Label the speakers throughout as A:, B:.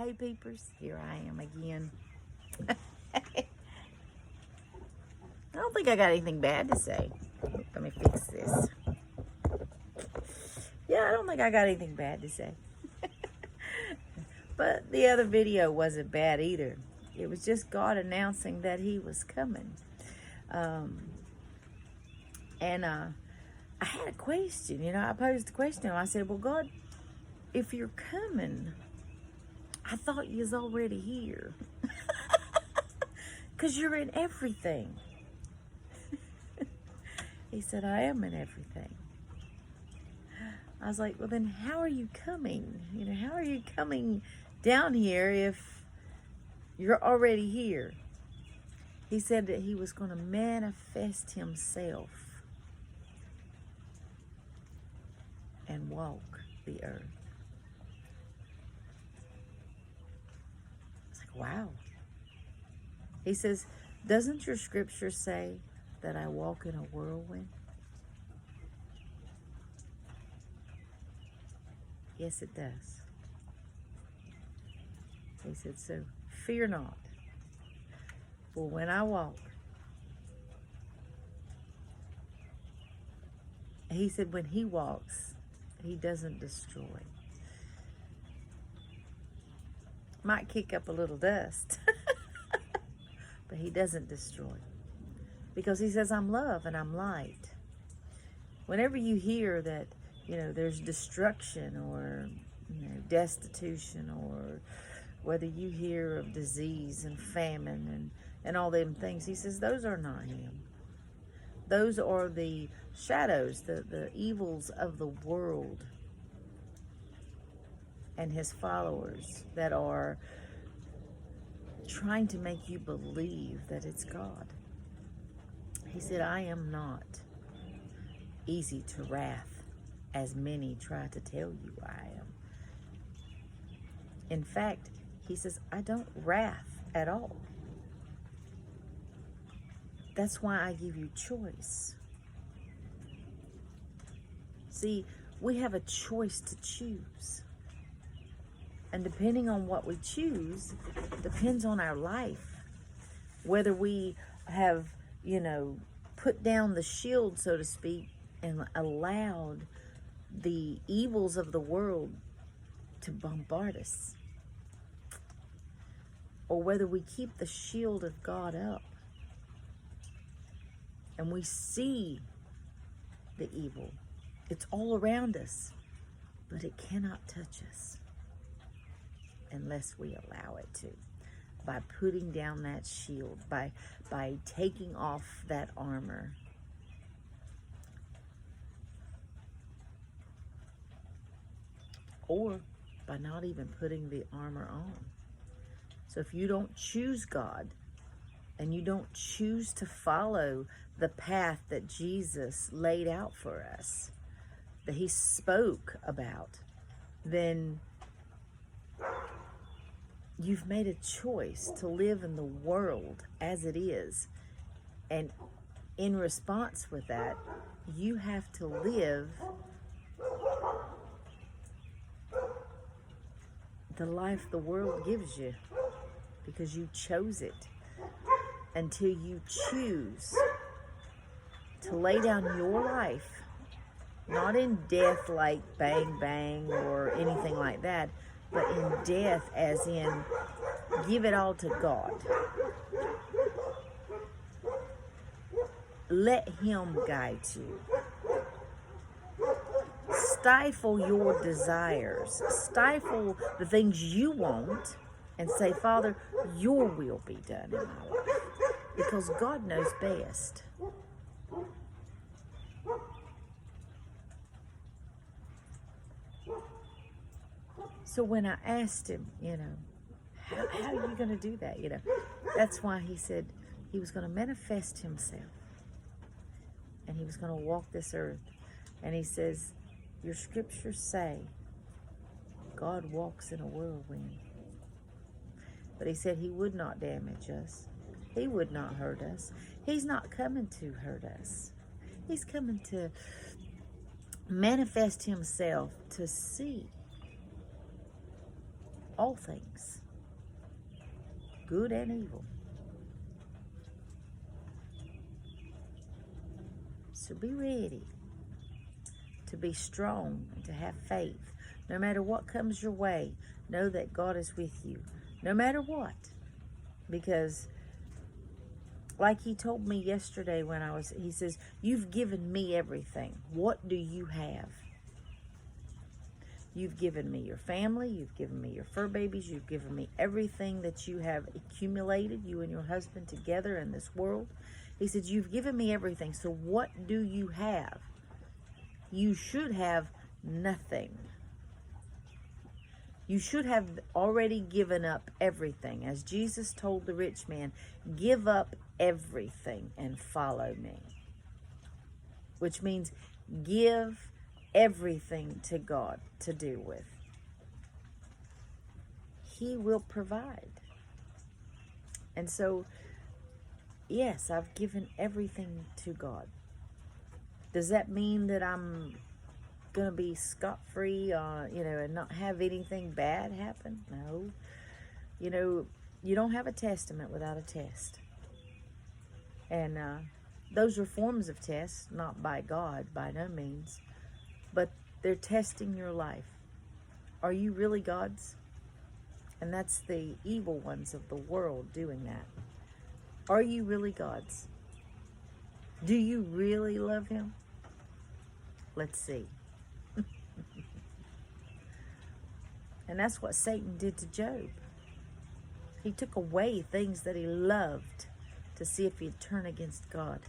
A: Hey peepers, here I am again. I don't think I got anything bad to say. Let me fix this. Yeah, I don't think I got anything bad to say. But the other video wasn't bad either. It was just God announcing that he was coming. And I had a question, I posed a question. I said, well, God, if you're coming, I thought you was already here. Because you're in everything. He said, I am in everything. I was like, well, then how are you coming? How are you coming down here if you're already here? He said that he was going to manifest himself and walk the earth. I was like, wow. He says, doesn't your scripture say that I walk in a whirlwind? Yes, it does. He said, so fear not, for when I walk, he said when he walks, he doesn't destroy. Might kick up a little dust, but he doesn't destroy. Because he says, I'm love and I'm light. Whenever you hear that, there's destruction or, destitution, or whether you hear of disease and famine and all them things, he says, those are not him. Those are the shadows, the evils of the world and his followers that are trying to make you believe that it's God. He said, I am not easy to wrath, as many try to tell you I am. In fact, he says, I don't wrath at all. That's why I give you choice. See, we have a choice to choose. And depending on what we choose, depends on our life. Whether we have, put down the shield, so to speak, and allowed the evils of the world to bombard us. Or whether we keep the shield of God up and we see the evil. It's all around us, but it cannot touch us unless we allow it to. By putting down that shield, by taking off that armor. Or by not even putting the armor on. So if you don't choose God, and you don't choose to follow the path that Jesus laid out for us, that he spoke about, then you've made a choice to live in the world as it is. And in response with that, you have to live the life the world gives you because you chose it. Until you choose to lay down your life, not in death like bang bang or anything like that, but in death as in give it all to God. Let him guide you. Stifle your desires. Stifle the things you want and say, Father, your will be done in my life. Because God knows best. So when I asked him, how are you going to do that? That's why he said he was going to manifest himself. And he was going to walk this earth. And he says, your scriptures say God walks in a whirlwind. But he said he would not damage us. He would not hurt us. He's not coming to hurt us. He's coming to manifest himself to see all things, good and evil. So be ready to be strong and to have faith. No matter what comes your way, know that God is with you. No matter what. Because like he told me yesterday he says, you've given me everything. What do you have? You've given me your family. You've given me your fur babies. You've given me everything that you have accumulated, you and your husband together in this world. He said, you've given me everything. So what do you have? You should have nothing. You should have already given up everything. As Jesus told the rich man, give up everything and follow me. Which means give everything to God to do with. He will provide. And so, yes, I've given everything to God. Does that mean that I'm going to be scot-free, and not have anything bad happen? No. You don't have a testament without a test. And those are forms of tests, not by God, by no means. But they're testing your life. Are you really God's? And that's the evil ones of the world doing that. Are you really God's? Do you really love him? Let's see. And that's what Satan did to Job. He took away things that he loved to see if he'd turn against God.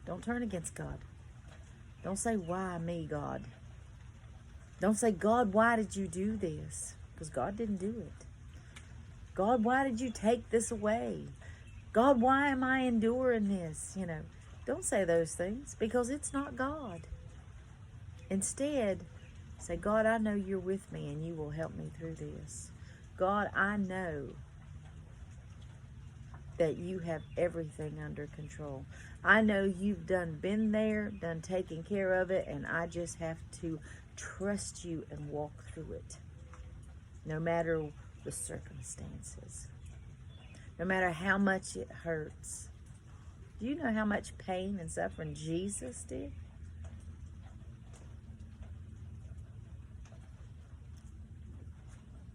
A: Don't turn against God. Don't say, why me, God? Don't say, God, why did you do this? Because God didn't do it. God, why did you take this away? God, why am I enduring this? Don't say those things, because it's not God. Instead, say, God, I know you're with me and you will help me through this. God, I know that you have everything under control. I know you've been there, taken care of it, and I just have to trust you and walk through it. No matter the circumstances. No matter how much it hurts. Do you know how much pain and suffering Jesus did?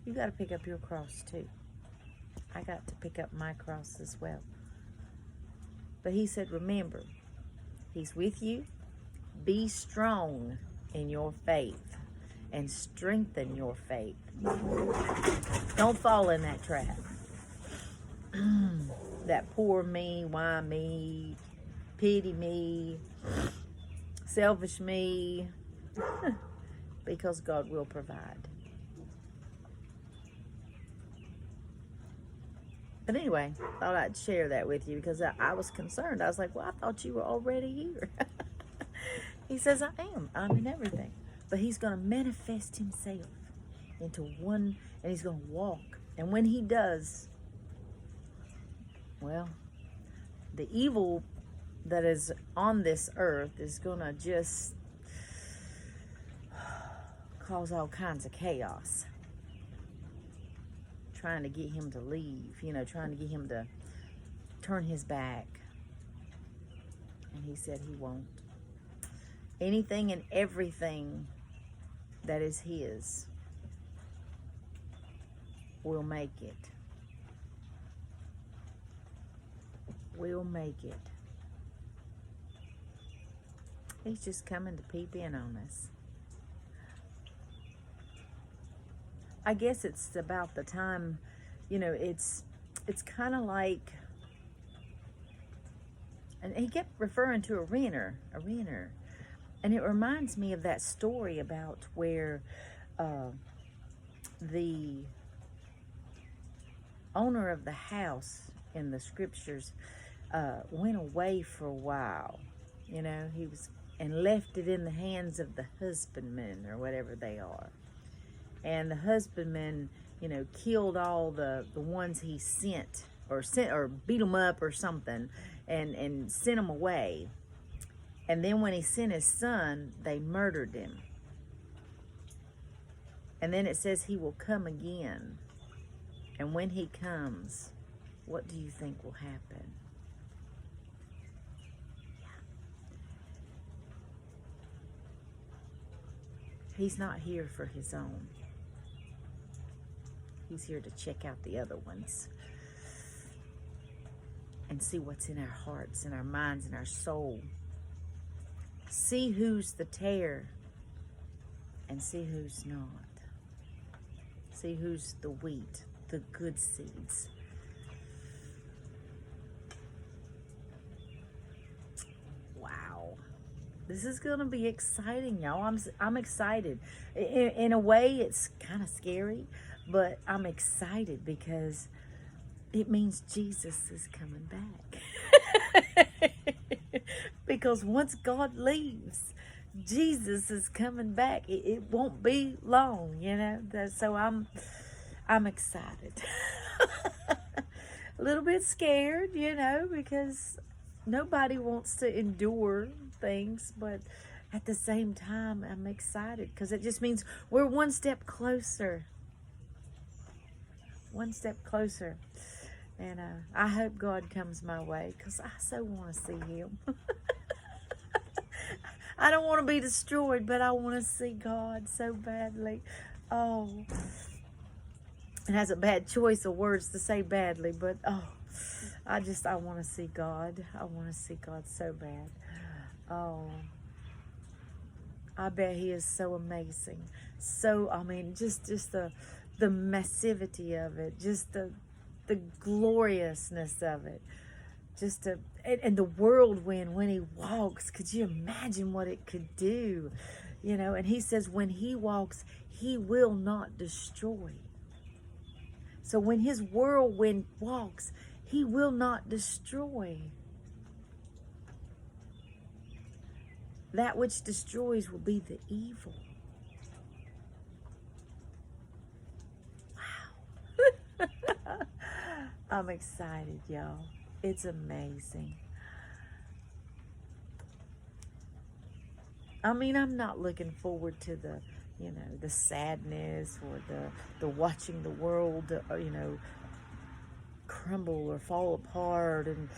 A: You got to pick up your cross too. I got to pick up my cross as well. But he said, remember, he's with you. Be strong in your faith and strengthen your faith. Don't fall in that trap. That poor me, why me, pity me, selfish me, because God will provide. But anyway, thought I'd share that with you because I was concerned. I was like, well, I thought you were already here. He says, I am. I'm in everything. But he's going to manifest himself into one, and he's going to walk. And when he does, well, the evil that is on this earth is going to just cause all kinds of chaos. Trying to get him to leave, trying to get him to turn his back. And he said he won't. Anything and everything that is his will make it. Will make it. He's just coming to peep in on us. I guess it's about the time, it's kind of like, and he kept referring to a renter. And it reminds me of that story about where the owner of the house in the scriptures went away for a while. He was, and left it in the hands of the husbandmen or whatever they are. And the husbandman, killed all the ones he sent or beat them up or something and sent them away. And then when he sent his son, they murdered him. And then it says he will come again And when he comes, what do you think will happen? He's not here for his own. He's here to check out the other ones and see what's in our hearts and our minds and our soul. See who's the tare and see who's not. See who's the wheat, the good seeds. Wow. This is going to be exciting, y'all. I'm excited. In a way, it's kind of scary, but I'm excited because it means Jesus is coming back. Because once God leaves, Jesus is coming back. It won't be long, you know. So I'm excited. A little bit scared, you know, because nobody wants to endure things, but at the same time, I'm excited because it just means we're one step closer. One step closer. And I hope God comes my way because I so want to see him. I don't want to be destroyed, but I want to see God so badly. Oh, it has a bad choice of words to say badly, but I want to see God. I want to see God so bad. Oh, I bet he is so amazing. So, I mean, just the massivity of it, just the gloriousness of it, and the whirlwind when he walks. Could you imagine what it could do? You know, and he says when he walks, he will not destroy. So when his whirlwind walks, he will not destroy. That which destroys will be the evil. Wow. I'm excited, y'all. It's amazing. I mean, I'm not looking forward to the sadness or the watching the world, crumble or fall apart, and,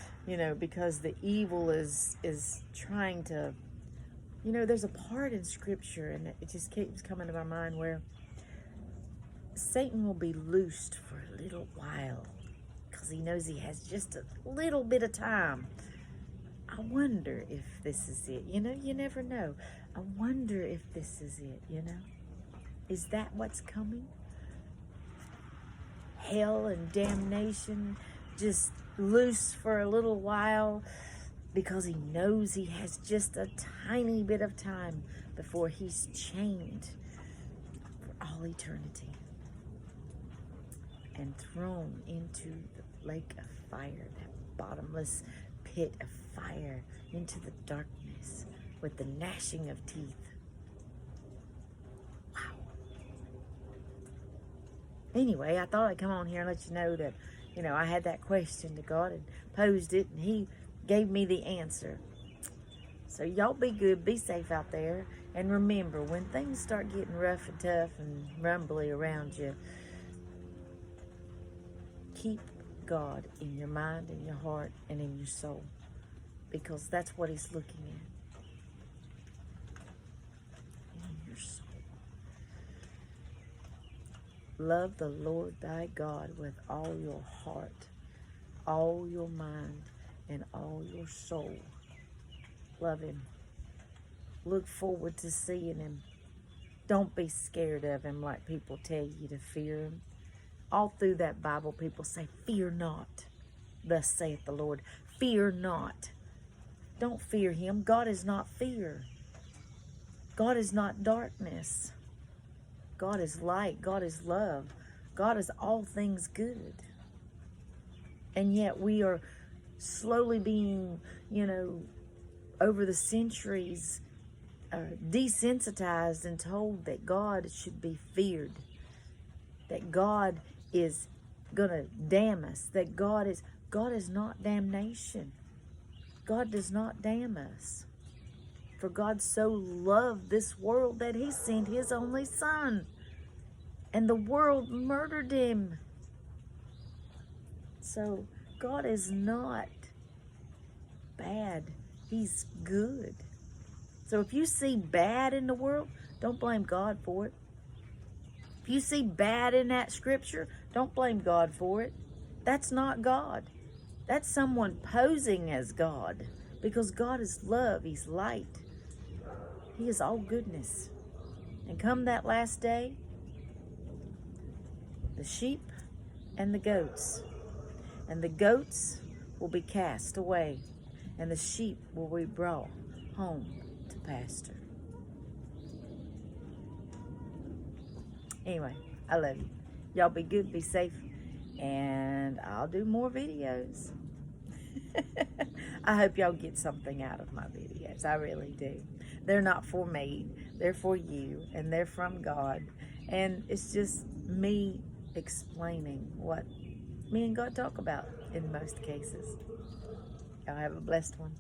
A: because the evil is trying to, there's a part in Scripture, and it just keeps coming to my mind, where Satan will be loosed for a little while because he knows he has just a little bit of time. I wonder if this is it. You never know. I wonder if this is it, Is that what's coming? Hell and damnation just loose for a little while because he knows he has just a tiny bit of time before he's chained for all eternity and thrown into the lake of fire, that bottomless pit of fire, into the darkness with the gnashing of teeth. Wow. Anyway, I thought I'd come on here and let you know that, I had that question to God and posed it, and he gave me the answer. So y'all be good, be safe out there, and remember, when things start getting rough and tough and rumbly around you, keep God in your mind, in your heart, and in your soul, because that's what he's looking at. In your soul. Love the Lord thy God with all your heart, all your mind, and all your soul. Love him. Look forward to seeing him. Don't be scared of him like people tell you to fear him. All through that Bible, people say, fear not, thus saith the Lord. Fear not. Don't fear him. God is not fear. God is not darkness. God is light. God is love. God is all things good. And yet we are slowly being, over the centuries, desensitized and told that God should be feared. That God is going to damn us. That God is not damnation. God does not damn us. For God so loved this world that he sent his only son. And the world murdered him. So God is not bad. He's good. So if you see bad in the world, don't blame God for it. If you see bad in that scripture, don't blame God for it. That's not God. That's someone posing as God, because God is love. He's light. He is all goodness. And come that last day, the sheep and the goats will be cast away, and the sheep will be brought home to pasture. Anyway, I love you. Y'all be good, be safe, and I'll do more videos. I hope y'all get something out of my videos. I really do. They're not for me. They're for you, and they're from God. And it's just me explaining what me and God talk about in most cases. Y'all have a blessed one.